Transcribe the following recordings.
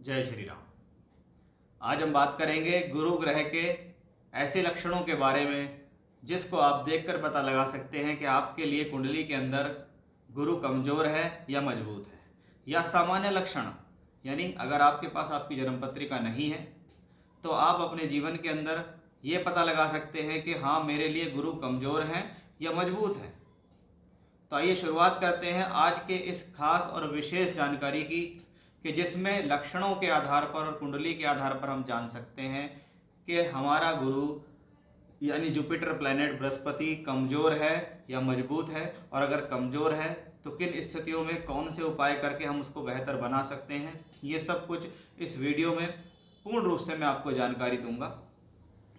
जय श्री राम। आज हम बात करेंगे गुरु ग्रह के ऐसे लक्षणों के बारे में जिसको आप देखकर पता लगा सकते हैं कि आपके लिए कुंडली के अंदर गुरु कमज़ोर है या मजबूत है, या सामान्य लक्षण। यानी अगर आपके पास आपकी जन्म पत्रिका नहीं है तो आप अपने जीवन के अंदर ये पता लगा सकते हैं कि हाँ, मेरे लिए गुरु कमज़ोर हैं या मजबूत हैं। तो आइए शुरुआत करते हैं आज के इस खास और विशेष जानकारी की, कि जिसमें लक्षणों के आधार पर और कुंडली के आधार पर हम जान सकते हैं कि हमारा गुरु यानी जुपिटर प्लैनेट बृहस्पति कमज़ोर है या मजबूत है, और अगर कमज़ोर है तो किन स्थितियों में कौन से उपाय करके हम उसको बेहतर बना सकते हैं। ये सब कुछ इस वीडियो में पूर्ण रूप से मैं आपको जानकारी दूंगा।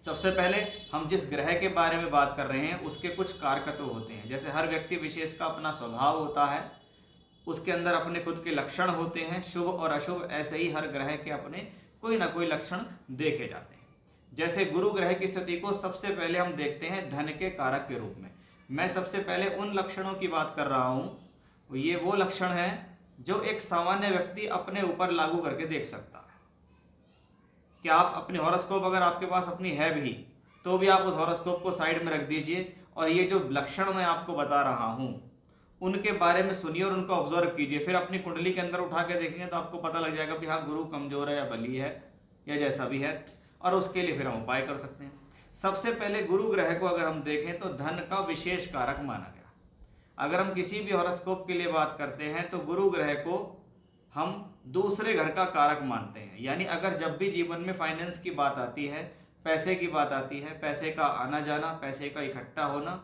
सबसे पहले हम जिस ग्रह के बारे में बात कर रहे हैं उसके कुछ कारकत्व होते हैं। जैसे हर व्यक्ति विशेष का अपना स्वभाव होता है, उसके अंदर अपने खुद के लक्षण होते हैं, शुभ और अशुभ। ऐसे ही हर ग्रह के अपने कोई ना कोई लक्षण देखे जाते हैं। जैसे गुरु ग्रह की स्थिति को सबसे पहले हम देखते हैं धन के कारक के रूप में। मैं सबसे पहले उन लक्षणों की बात कर रहा हूँ, ये वो लक्षण हैं जो एक सामान्य व्यक्ति अपने ऊपर लागू करके देख सकता है। कि आप अपनी हॉरोस्कोप अगर आपके पास अपनी है भी तो भी आप उस हॉरोस्कोप को साइड में रख दीजिए और ये जो लक्षण मैं आपको बता रहा हूँ उनके बारे में सुनिए और उनको ऑब्जर्व कीजिए। फिर अपनी कुंडली के अंदर उठा के देखेंगे तो आपको पता लग जाएगा कि हाँ, गुरु कमजोर है या बली है या जैसा भी है, और उसके लिए फिर हम उपाय कर सकते हैं। सबसे पहले गुरु ग्रह को अगर हम देखें तो धन का विशेष कारक माना गया। अगर हम किसी भी हॉरोस्कोप के लिए बात करते हैं तो गुरु ग्रह को हम दूसरे घर का कारक मानते हैं। यानी अगर जब भी जीवन में फाइनेंस की बात आती है, पैसे की बात आती है, पैसे का आना जाना, पैसे का इकट्ठा होना,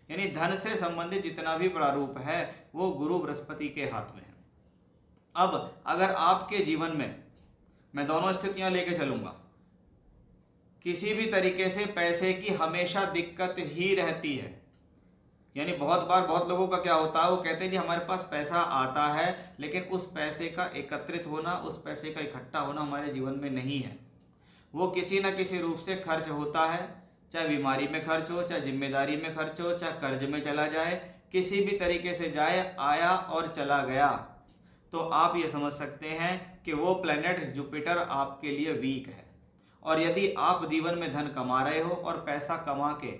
यानी धन से संबंधित जितना भी प्रारूप है वो गुरु बृहस्पति के हाथ में है। अब अगर आपके जीवन में मैं दोनों स्थितियां लेके चलूंगा, किसी भी तरीके से पैसे की हमेशा दिक्कत ही रहती है। यानी बहुत बार बहुत लोगों का क्या होता है, वो कहते हैं कि हमारे पास पैसा आता है लेकिन उस पैसे का एकत्रित होना, उस पैसे का इकट्ठा होना हमारे जीवन में नहीं है। वो किसी न किसी रूप से खर्च होता है, चाहे बीमारी में खर्च हो, चाहे जिम्मेदारी में खर्च हो, चाहे कर्ज में चला जाए, किसी भी तरीके से जाए, आया और चला गया। तो आप ये समझ सकते हैं कि वो प्लैनेट जुपिटर आपके लिए वीक है। और यदि आप जीवन में धन कमा रहे हो और पैसा कमा के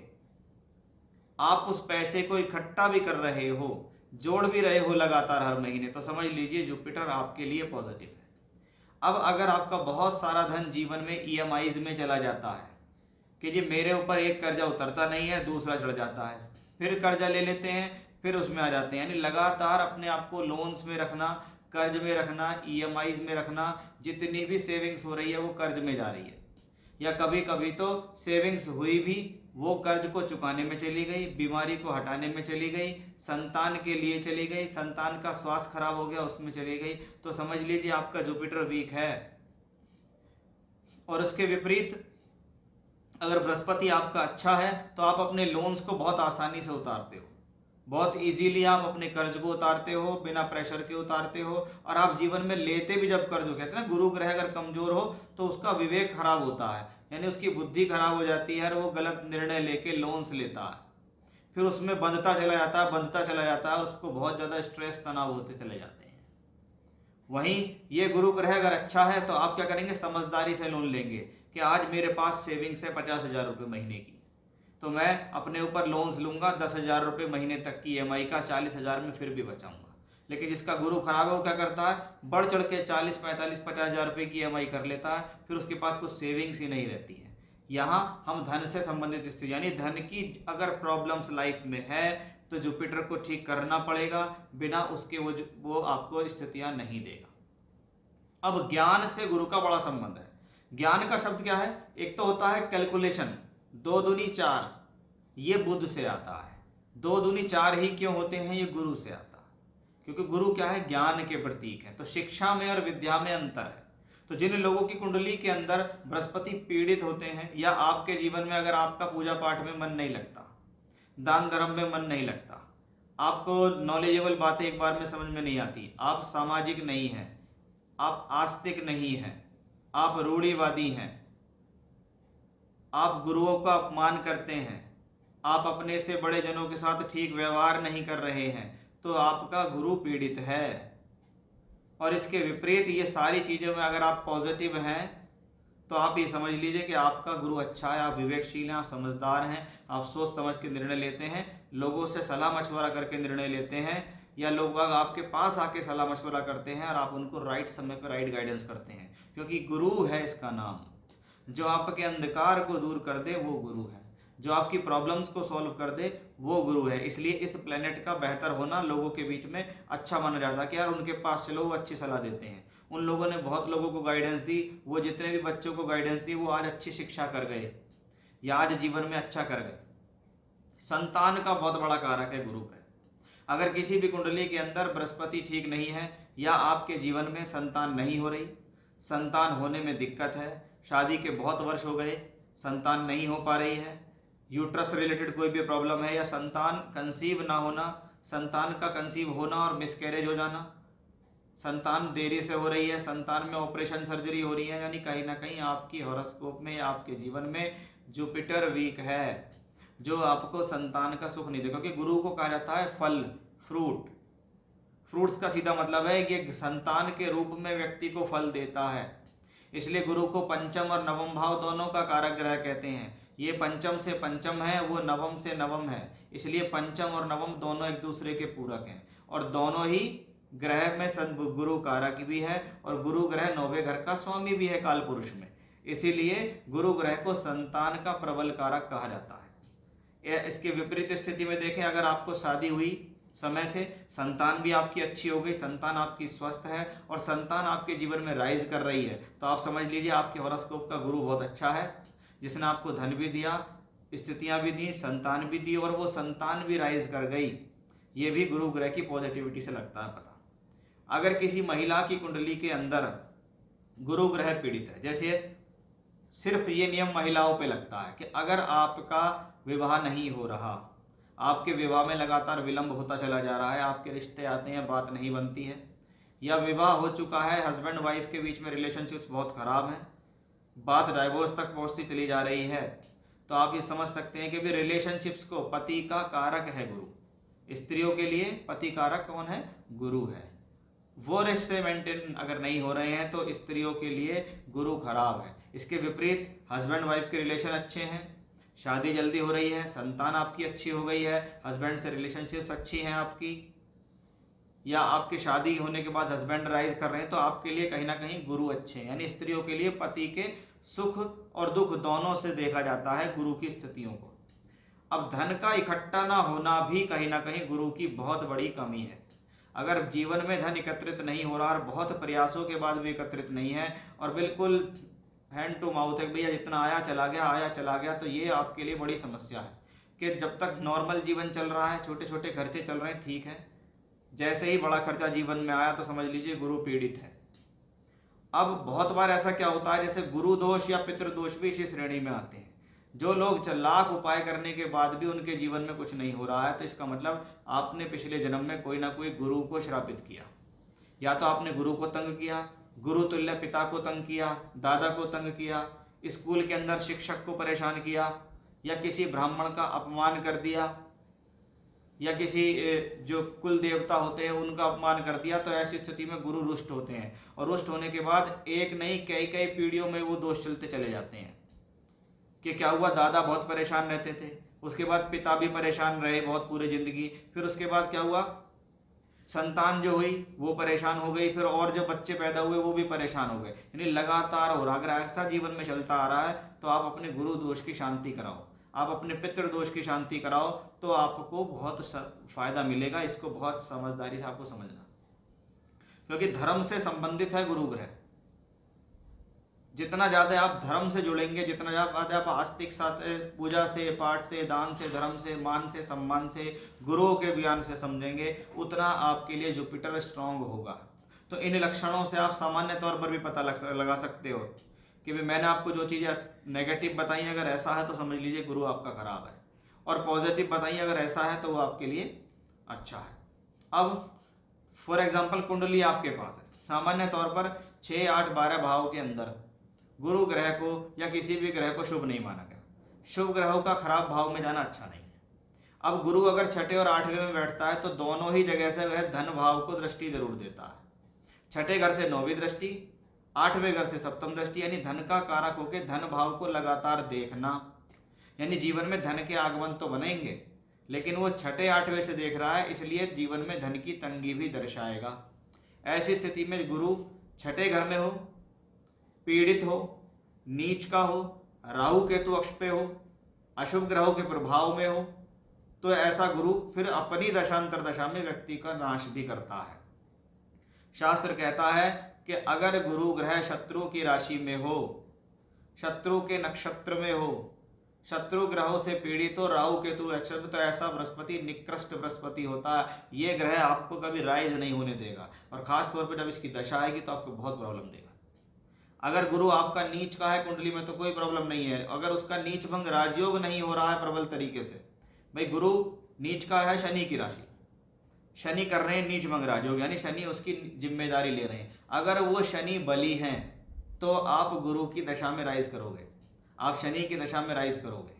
आप उस पैसे को इकट्ठा भी कर रहे हो, जोड़ भी रहे हो लगातार हर महीने, तो समझ लीजिए जुपिटर आपके लिए पॉजिटिव है। अब अगर आपका बहुत सारा धन जीवन में ईएमआईज में चला जाता है कि जी मेरे ऊपर एक कर्जा उतरता नहीं है, दूसरा चढ़ जाता है, फिर कर्जा ले लेते हैं, फिर उसमें आ जाते हैं। यानी लगातार अपने आप को लोन्स में रखना, कर्ज में रखना, ईएमआईज में रखना, जितनी भी सेविंग्स हो रही है वो कर्ज में जा रही है, या कभी कभी तो सेविंग्स हुई भी वो कर्ज को चुकाने में चली गई, बीमारी को हटाने में चली गई, संतान के लिए चली गई, संतान का स्वास्थ्य खराब हो गया उसमें चली गई। तो समझ लीजिए आपका जुपिटर वीक है। और उसके विपरीत अगर बृहस्पति आपका अच्छा है तो आप अपने लोन्स को बहुत आसानी से उतारते हो, बहुत इजीली आप अपने कर्ज को उतारते हो, बिना प्रेशर के उतारते हो। और आप जीवन में लेते भी जब कर्ज हो, कहते हैं ना गुरु ग्रह अगर कमजोर हो तो उसका विवेक खराब होता है, यानी उसकी बुद्धि खराब हो जाती है और वो गलत निर्णय लेके लोन्स लेता है, फिर उसमें बंधता चला जाता है, बंधता चला जाता है और उसको बहुत ज़्यादा स्ट्रेस तनाव होते चले जाते हैं। वहीं ये गुरु ग्रह अगर अच्छा है तो आप क्या करेंगे, समझदारी से लोन लेंगे कि आज मेरे पास सेविंग्स है 50,000 रुपये महीने की, तो मैं अपने ऊपर लोन्स लूंगा 10,000 रुपये महीने तक की ईएमआई का, 40,000 में फिर भी बचाऊंगा। लेकिन जिसका गुरु खराब है वो क्या करता है, बढ़ चढ़ के 40, 45, 50,000 रुपये की ईएमआई कर लेता है, फिर उसके पास कुछ सेविंग्स ही नहीं रहती है। यहाँ हम धन से संबंधित स्थिति, यानी धन की अगर प्रॉब्लम्स लाइफ में है तो जुपिटर को ठीक करना पड़ेगा, बिना उसके वो आपको स्थितियाँ नहीं देगा। अब ज्ञान से गुरु का बड़ा संबंध है। ज्ञान का शब्द क्या है, एक तो होता है कैलकुलेशन, 2 दूनी 4, ये बुध से आता है। 2 दूनी 4 ही क्यों होते हैं, ये गुरु से आता है, क्योंकि गुरु क्या है, ज्ञान के प्रतीक है। तो शिक्षा में और विद्या में अंतर है। तो जिन लोगों की कुंडली के अंदर बृहस्पति पीड़ित होते हैं, या आपके जीवन में अगर आपका पूजा पाठ में मन नहीं लगता, दान धर्म में मन नहीं लगता, आपको नॉलेजेबल बातें एक बार में समझ में नहीं आती, आप सामाजिक नहीं हैं, आप आस्तिक नहीं हैं, आप रूढ़िवादी हैं, आप गुरुओं का अपमान करते हैं, आप अपने से बड़े जनों के साथ ठीक व्यवहार नहीं कर रहे हैं, तो आपका गुरु पीड़ित है। और इसके विपरीत ये सारी चीज़ों में अगर आप पॉजिटिव हैं तो आप ये समझ लीजिए कि आपका गुरु अच्छा है, आप विवेकशील हैं, आप समझदार हैं, आप सोच समझ के निर्णय लेते हैं, लोगों से सलाह मशवरा करके निर्णय लेते हैं, या लोग बाग आपके पास आके सलाह मशवरा करते हैं और आप उनको राइट समय पर राइट गाइडेंस करते हैं, क्योंकि गुरु है इसका नाम। जो आपके अंधकार को दूर कर दे वो गुरु है, जो आपकी प्रॉब्लम्स को सॉल्व कर दे वो गुरु है। इसलिए इस प्लेनेट का बेहतर होना लोगों के बीच में अच्छा माना जाता है कि यार उनके पास चलो, वो अच्छी सलाह देते हैं। उन लोगों ने बहुत लोगों को गाइडेंस दी, वो जितने भी बच्चों को गाइडेंस दी वो आज अच्छी शिक्षा कर गए या आज जीवन में अच्छा कर गए। संतान का बहुत बड़ा कारक है गुरु ग्रह। अगर किसी भी कुंडली के अंदर बृहस्पति ठीक नहीं है या आपके जीवन में संतान नहीं हो रही, संतान होने में दिक्कत है, शादी के बहुत वर्ष हो गए, संतान नहीं हो पा रही है, यूट्रस रिलेटेड कोई भी प्रॉब्लम है, या संतान कंसीव ना होना, संतान का कंसीव होना और मिसकैरेज हो जाना, संतान देरी से हो रही है, संतान में ऑपरेशन सर्जरी हो रही है, यानी कहीं ना कहीं आपकी हॉरोस्कोप में या आपके जीवन में जुपिटर वीक है, जो आपको संतान का सुख नहीं दे। क्योंकि गुरु को कहा जाता है फल, फ्रूट। फ्रूट्स का सीधा मतलब है कि संतान के रूप में व्यक्ति को फल देता है। इसलिए गुरु को पंचम और नवम भाव दोनों का कारक ग्रह कहते हैं। ये पंचम से पंचम है, वो नवम से नवम है, इसलिए पंचम और नवम दोनों एक दूसरे के पूरक हैं। और दोनों ही ग्रह में गुरु कारक भी है, और गुरु ग्रह 9वें घर का स्वामी भी है काल पुरुष में। इसीलिए गुरु ग्रह को संतान का प्रबल कारक कहा जाता है। इसके विपरीत स्थिति में देखें, अगर आपको शादी हुई समय से, संतान भी आपकी अच्छी हो गई, संतान आपकी स्वस्थ है और संतान आपके जीवन में राइज कर रही है, तो आप समझ लीजिए आपके हॉरोस्कोप का गुरु बहुत अच्छा है, जिसने आपको धन भी दिया, स्थितियां भी दी, संतान भी दी, और वो संतान भी राइज कर गई। ये भी गुरु ग्रह की पॉजिटिविटी से लगता है पता। अगर किसी महिला की कुंडली के अंदर गुरु ग्रह पीड़ित है, जैसे सिर्फ ये नियम महिलाओं पे लगता है कि अगर आपका विवाह नहीं हो रहा, आपके विवाह में लगातार विलंब होता चला जा रहा है, आपके रिश्ते आते हैं, बात नहीं बनती है, या विवाह हो चुका है, हस्बैंड वाइफ के बीच में रिलेशनशिप्स बहुत खराब हैं, बात डाइवोर्स तक पहुंचती चली जा रही है, तो आप ये समझ सकते हैं कि भी रिलेशनशिप्स को पति का कारक है गुरु। स्त्रियों के लिए पति कारक कौन है? गुरु है। वो रिश्ते मेंटेन अगर नहीं हो रहे हैं तो स्त्रियों के लिए गुरु खराब है। इसके विपरीत हस्बैंड वाइफ के रिलेशन अच्छे हैं, शादी जल्दी हो रही है, संतान आपकी अच्छी हो गई है, हस्बैंड से रिलेशनशिप्स अच्छी हैं आपकी, या आपकी शादी होने के बाद हस्बैंड राइज कर रहे हैं, तो आपके लिए कहीं ना कहीं गुरु अच्छे हैं। यानी स्त्रियों के लिए पति के सुख और दुख दोनों से देखा जाता है गुरु की स्थितियों को। अब धन का इकट्ठा ना होना भी कहीं ना कहीं गुरु की बहुत बड़ी कमी है। अगर जीवन में धन एकत्रित नहीं हो रहा और बहुत प्रयासों के बाद भी एकत्रित नहीं है और बिल्कुल हैंड टू माउथ है, भैया जितना आया चला गया, आया चला गया, तो ये आपके लिए बड़ी समस्या है कि जब तक नॉर्मल जीवन चल रहा है, छोटे छोटे खर्चे चल रहे हैं, ठीक है, जैसे ही बड़ा खर्चा जीवन में आया तो समझ लीजिए गुरु पीड़ित है। अब बहुत बार ऐसा क्या होता है, जैसे गुरु दोष या पितृदोष भी इसी श्रेणी में आते हैं। जो लोग लाख उपाय करने के बाद भी उनके जीवन में कुछ नहीं हो रहा है, तो इसका मतलब आपने पिछले जन्म में कोई ना कोई गुरु को श्रापित किया, या तो आपने गुरु को तंग किया, गुरु तुल्य पिता को तंग किया, दादा को तंग किया, स्कूल के अंदर शिक्षक को परेशान किया, या किसी ब्राह्मण का अपमान कर दिया, या किसी जो कुल देवता होते हैं उनका अपमान कर दिया। तो ऐसी स्थिति में गुरु रुष्ट होते हैं, और रुष्ट होने के बाद एक नहीं कई कई पीढ़ियों में वो दोष चलते चले जाते हैं कि क्या हुआ, दादा बहुत परेशान रहते थे, उसके बाद पिता भी परेशान रहे बहुत पूरी जिंदगी, फिर उसके बाद क्या हुआ, संतान जो हुई वो परेशान हो गई, फिर और जो बच्चे पैदा हुए वो भी परेशान हो गए। यानी लगातार हो रहा। अगर ऐसा जीवन में चलता आ रहा है तो आप अपने गुरु दोष की शांति कराओ, आप अपने पितृ दोष की शांति कराओ, तो आपको बहुत फायदा मिलेगा। इसको बहुत समझदारी से आपको समझना, क्योंकि धर्म से संबंधित है गुरु ग्रह। जितना ज़्यादा आप धर्म से जुड़ेंगे, जितना ज़्यादा आप आस्तिक साथ पूजा से, पाठ से, दान से, धर्म से, मान से, सम्मान से, गुरुओं के ज्ञान से समझेंगे, उतना आपके लिए जुपिटर स्ट्रांग होगा। तो इन लक्षणों से आप सामान्य तौर पर भी पता लगा सकते हो कि भाई मैंने आपको जो चीज़ें नेगेटिव बताई, अगर ऐसा है तो समझ लीजिए गुरु आपका खराब है, और पॉजिटिव बताइए अगर ऐसा है तो वो आपके लिए अच्छा है। अब फॉर एग्जाम्पल कुंडली आपके पास है, सामान्य तौर पर 6, 8, 12 भाव के अंदर गुरु ग्रह को या किसी भी ग्रह को शुभ नहीं माना गया। शुभ ग्रहों का खराब भाव में जाना अच्छा नहीं है। अब गुरु अगर 6ठे और 8वें में बैठता है तो दोनों ही जगह से वह धन भाव को दृष्टि जरूर देता है। छठे घर से नौवीं दृष्टि, आठवें घर से सप्तम दृष्टि, यानी धन का कारक होकर धन भाव को लगातार देखना, यानी जीवन में धन के आगमन तो बनेंगे, लेकिन वो छठे आठवें से देख रहा है, इसलिए जीवन में धन की तंगी भी दर्शाएगा। ऐसी स्थिति में गुरु छठे घर में हो, पीड़ित हो, नीच का हो, राहु केतु अक्ष पे हो, अशुभ ग्रहों के प्रभाव में हो, तो ऐसा गुरु फिर अपनी दशांतर दशा में व्यक्ति का नाश भी करता है। शास्त्र कहता है कि अगर गुरु ग्रह शत्रु की राशि में हो, शत्रु के नक्षत्र में हो, शत्रु ग्रहों से पीड़ित हो, राहु केतु नक्षत्र, तो ऐसा बृहस्पति निकृष्ट बृहस्पति होता है। ये ग्रह आपको कभी राइज नहीं होने देगा, और खास तौर पर जब इसकी दशा आएगी तो आपको बहुत प्रॉब्लम देगा। अगर गुरु आपका नीच का है कुंडली में तो कोई प्रॉब्लम नहीं है। अगर उसका नीच भंग राजयोग नहीं हो रहा है प्रबल तरीके से, भाई गुरु नीच का है शनि की राशि, शनि कर रहे हैं नीच भंग राजयोग, यानी शनि उसकी जिम्मेदारी ले रहे हैं। अगर वो शनि बली हैं तो आप गुरु की दशा में राइज करोगे, आप शनि की दशा में राइज करोगे,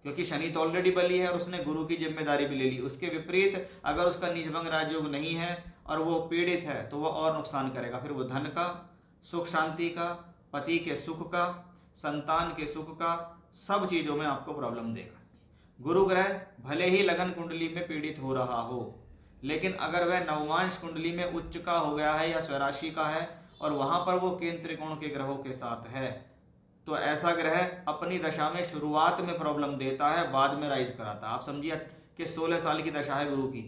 क्योंकि शनि तो ऑलरेडी बली है और उसने गुरु की जिम्मेदारी भी ले ली। उसके विपरीत अगर उसका नीचभंग राजयोग नहीं है और वो पीड़ित है तो वह और नुकसान करेगा। फिर वो धन का, सुख शांति का, पति के सुख का, संतान के सुख का, सब चीज़ों में आपको प्रॉब्लम देगा। गुरु ग्रह भले ही लगन कुंडली में पीड़ित हो रहा हो, लेकिन अगर वह नवमांश कुंडली में उच्च का हो गया है या स्वराशि का है और वहाँ पर वो केंद्र त्रिकोण के ग्रहों के साथ है, तो ऐसा ग्रह अपनी दशा में शुरुआत में प्रॉब्लम देता है, बाद में राइज कराता है। आप समझिए कि 16 साल की दशा है गुरु की,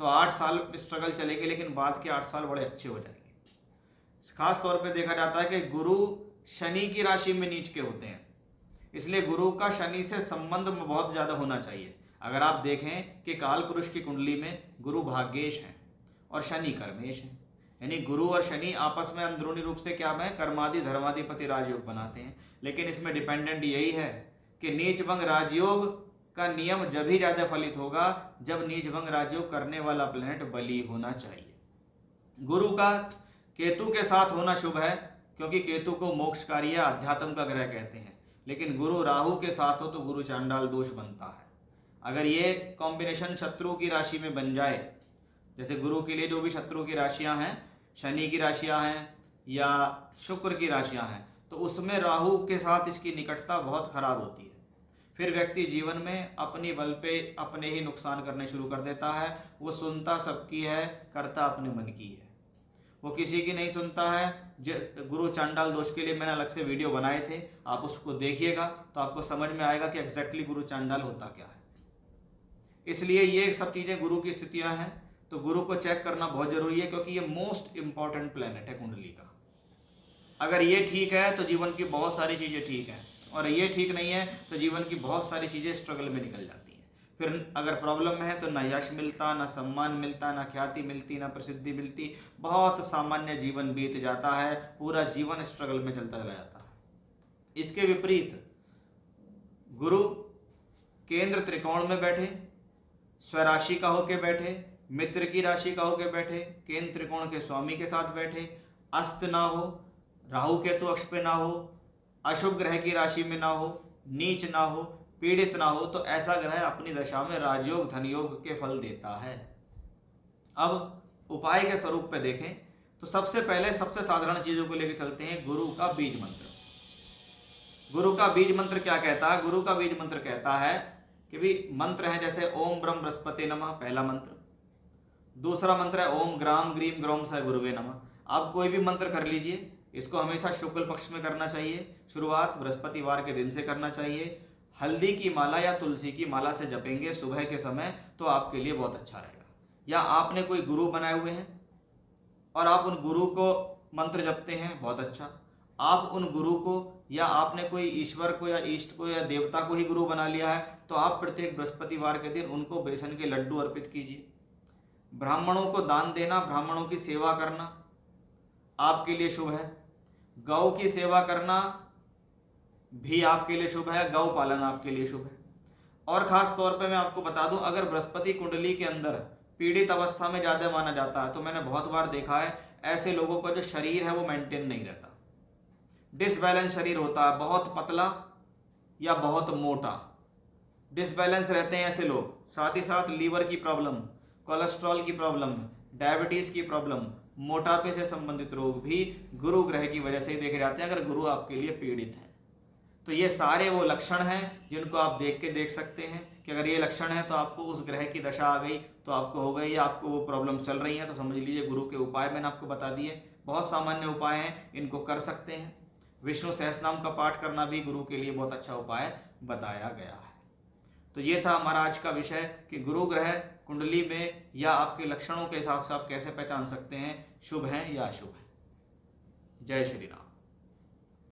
तो 8 साल स्ट्रगल चलेगी, लेकिन बाद के 8 साल बड़े अच्छे हो जाएंगे। खास तौर पे देखा जाता है कि गुरु शनि की राशि में नीच के होते हैं, इसलिए गुरु का शनि से संबंध में बहुत ज़्यादा होना चाहिए। अगर आप देखें कि काल पुरुष की कुंडली में गुरु भाग्येश हैं और शनि कर्मेश हैं, यानी गुरु और शनि आपस में अंदरूनी रूप से क्या है, कर्मादि धर्माधिपति राजयोग बनाते हैं। लेकिन इसमें डिपेंडेंट यही है कि नीचभंग राजयोग का नियम जब ही ज़्यादा फलित होगा जब नीचभंग राजयोग करने वाला प्लैनेट बली होना चाहिए। गुरु का केतु के साथ होना शुभ है, क्योंकि केतु को मोक्षकारी या अध्यात्म का ग्रह कहते हैं, लेकिन गुरु राहु के साथ हो तो गुरु चांडाल दोष बनता है। अगर ये कॉम्बिनेशन शत्रु की राशि में बन जाए, जैसे गुरु के लिए जो भी शत्रु की राशियां हैं, शनि की राशियां हैं या शुक्र की राशियां हैं, तो उसमें राहु के साथ इसकी निकटता बहुत खराब होती है। फिर व्यक्ति जीवन में अपनी बल पे अपने ही नुकसान करने शुरू कर देता है। वो सुनता सबकी है, करता अपने मन की है, वो किसी की नहीं सुनता है। गुरु चांडाल दोष के लिए मैंने अलग से वीडियो बनाए थे, आप उसको देखिएगा तो आपको समझ में आएगा कि एग्जैक्टली गुरु चांडाल होता क्या है। इसलिए ये सब चीज़ें गुरु की स्थितियां हैं, तो गुरु को चेक करना बहुत जरूरी है, क्योंकि ये मोस्ट इंपॉर्टेंट प्लैनेट है कुंडली का। अगर ये ठीक है तो जीवन की बहुत सारी चीज़ें ठीक हैं, और ये ठीक नहीं है तो जीवन की बहुत सारी चीज़ें स्ट्रगल में निकल जाती हैं। फिर अगर प्रॉब्लम है तो ना यश मिलता, ना सम्मान मिलता, ना ख्याति मिलती, ना प्रसिद्धि मिलती, बहुत सामान्य जीवन बीत जाता है, पूरा जीवन स्ट्रगल में चलता चला जाता है। इसके विपरीत गुरु केंद्र त्रिकोण में बैठे, स्वराशि का होके बैठे, मित्र की राशि का होके बैठे, केंद्र त्रिकोण के स्वामी के साथ बैठे, अस्त ना हो, राहु केतु अक्ष पे ना हो, अशुभ ग्रह की राशि में ना हो, नीच ना हो, पीड़ित ना हो, तो ऐसा ग्रह अपनी दशा में राजयोग धनयोग के फल देता है। अब उपाय के स्वरूप पे देखें तो सबसे पहले सबसे साधारण चीजों को लेकर चलते हैं, गुरु का बीज मंत्र। गुरु का बीज मंत्र क्या कहता है? गुरु का बीज मंत्र कहता है कि भी मंत्र है जैसे ओम ब्रह्म बृहस्पति नमः, पहला मंत्र। दूसरा मंत्र है ओम ग्राम ग्रीम ग्रोम स गुरुवे नमः। आप कोई भी मंत्र कर लीजिए, इसको हमेशा शुक्ल पक्ष में करना चाहिए, शुरुआत बृहस्पतिवार के दिन से करना चाहिए। हल्दी की माला या तुलसी की माला से जपेंगे सुबह के समय तो आपके लिए बहुत अच्छा रहेगा। या आपने कोई गुरु बनाए हुए हैं और आप उन गुरु को मंत्र जपते हैं, बहुत अच्छा। आप उन गुरु को या आपने कोई ईश्वर को या इष्ट को या देवता को ही गुरु बना लिया है तो आप प्रत्येक बृहस्पतिवार के दिन उनको बेसन के लड्डू अर्पित कीजिए। ब्राह्मणों को दान देना, ब्राह्मणों की सेवा करना आपके लिए शुभ है। गौ की सेवा करना भी आपके लिए शुभ है, गौ पालन आपके लिए शुभ है। और खास तौर पे मैं आपको बता दूं, अगर बृहस्पति कुंडली के अंदर पीड़ित अवस्था में ज़्यादा माना जाता है तो मैंने बहुत बार देखा है ऐसे लोगों का जो शरीर है वो मेंटेन नहीं रहता, डिसबैलेंस शरीर होता है, बहुत पतला या बहुत मोटा, डिसबैलेंस रहते हैं ऐसे लोग। साथ ही साथ लीवर की प्रॉब्लम, कोलेस्ट्रॉल की प्रॉब्लम, डायबिटीज़ की प्रॉब्लम, मोटापे से संबंधित रोग भी गुरु ग्रह की वजह से ही देखे जाते हैं अगर गुरु आपके लिए पीड़ित है। तो ये सारे वो लक्षण हैं जिनको आप देख के देख सकते हैं कि अगर ये लक्षण है तो आपको उस ग्रह की दशा आ गई तो आपको हो गई, आपको वो प्रॉब्लम चल रही है तो समझ लीजिए गुरु के उपाय मैंने आपको बता दिए। बहुत सामान्य उपाय हैं, इनको कर सकते हैं। विष्णु सहस्त्रनाम का पाठ करना भी गुरु के लिए बहुत अच्छा उपाय बताया गया है। तो ये था हमारा आज का विषय कि गुरु ग्रह कुंडली में या आपके लक्षणों के हिसाब से आप कैसे पहचान सकते हैं शुभ हैं या अशुभ हैं। जय श्री राम।